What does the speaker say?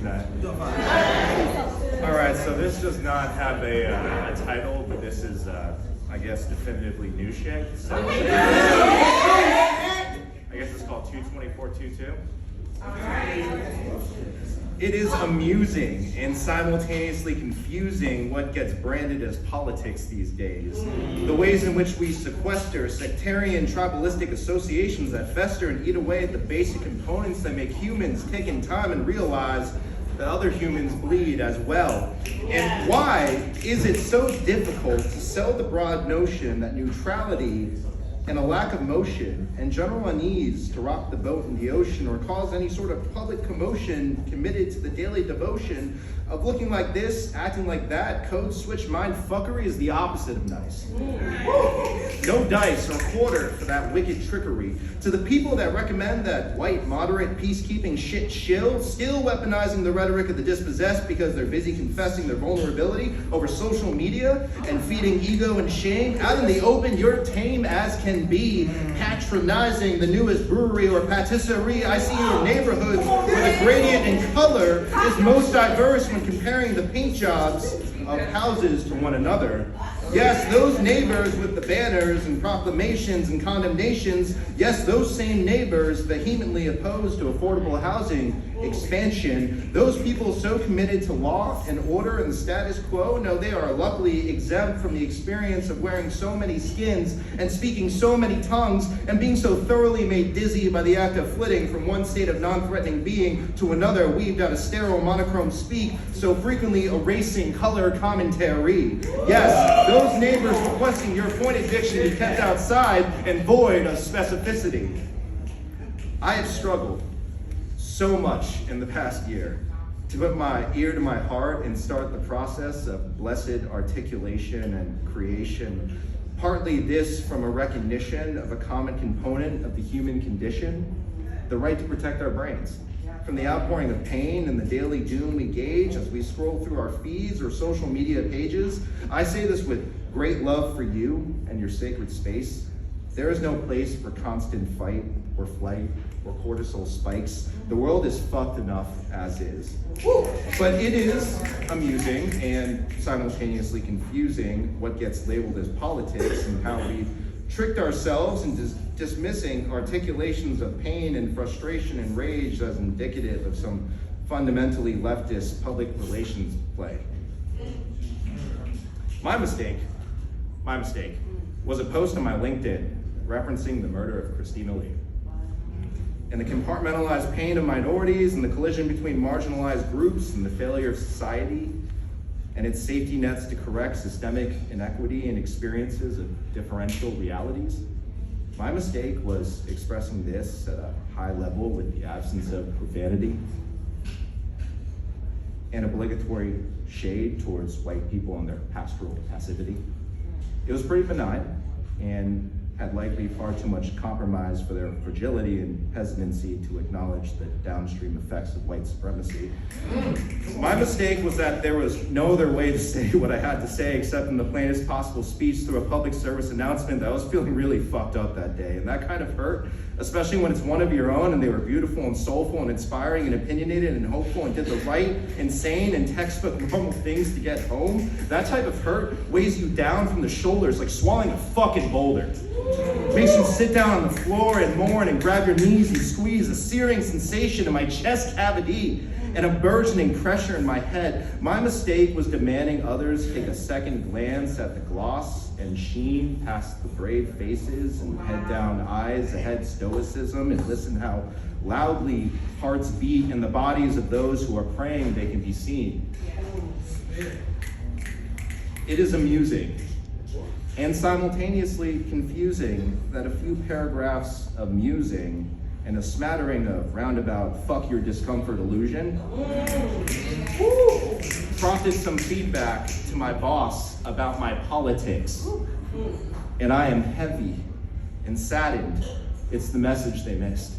that. All right, so this does not have a title, but this is, I guess, definitively new shit. So I guess it's called 22422. It is amusing and simultaneously confusing what gets branded as politics these days. The ways in which we sequester sectarian tribalistic associations that fester and eat away at the basic components that make humans take in time and realize that other humans bleed as well. And why is it so difficult to sell the broad notion that neutrality and a lack of motion and general unease to rock the boat in the ocean or cause any sort of public commotion committed to the daily devotion of looking like this, acting like that, code switch mind fuckery is the opposite of nice. No dice or quarter for that wicked trickery. To the people that recommend that white, moderate, peacekeeping shit shill, still weaponizing the rhetoric of the dispossessed because they're busy confessing their vulnerability over social media and feeding ego and shame, out in the open, you're tame as can be, patronizing the newest brewery or patisserie. I see your neighborhoods where the gradient in color is most diverse when comparing the paint jobs of houses to one another. Yes, those neighbors with the banners and proclamations and condemnations, yes, those same neighbors vehemently opposed to affordable housing expansion, those people so committed to law and order and the status quo, no, they are luckily exempt from the experience of wearing so many skins and speaking so many tongues and being so thoroughly made dizzy by the act of flitting from one state of non-threatening being to another, weaved out of sterile monochrome speak, so frequently erasing color commentary. Yes, those neighbors requesting your appointed diction be kept outside and void of specificity. I have struggled so much in the past year to put my ear to my heart and start the process of blessed articulation and creation. Partly this from a recognition of a common component of the human condition, the right to protect our brains from the outpouring of pain and the daily doom we gauge as we scroll through our feeds or social media pages. I say this with great love for you and your sacred space. There is no place for constant fight or flight or cortisol spikes. The world is fucked enough as is. But it is amusing and simultaneously confusing what gets labeled as politics and how we've tricked ourselves into dismissing articulations of pain and frustration and rage as indicative of some fundamentally leftist public relations play. My mistake was a post on my LinkedIn referencing the murder of Christina Lee and the compartmentalized pain of minorities and the collision between marginalized groups and the failure of society and its safety nets to correct systemic inequity and experiences of differential realities. My mistake was expressing this at a high level with the absence of profanity and obligatory shade towards white people and their pastoral passivity. It was pretty benign and had likely far too much compromise for their fragility and hesitancy to acknowledge the downstream effects of white supremacy. My mistake was that there was no other way to say what I had to say except in the plainest possible speech through a public service announcement that I was feeling really fucked up that day. And that kind of hurt, especially when it's one of your own and they were beautiful and soulful and inspiring and opinionated and hopeful and did the right, insane, and textbook normal things to get home. That type of hurt weighs you down from the shoulders like swallowing a fucking boulder. Makes you sit down on the floor and mourn and grab your knees and squeeze a searing sensation in my chest cavity and a burgeoning pressure in my head. My mistake was demanding others take a second glance at the gloss and sheen past the brave faces and head down eyes ahead stoicism and listen how loudly hearts beat in the bodies of those who are praying they can be seen. It is amusing and simultaneously confusing that a few paragraphs of musing and a smattering of roundabout fuck your discomfort illusion prompted some feedback to my boss about my politics. And I am heavy and saddened. It's the message they missed.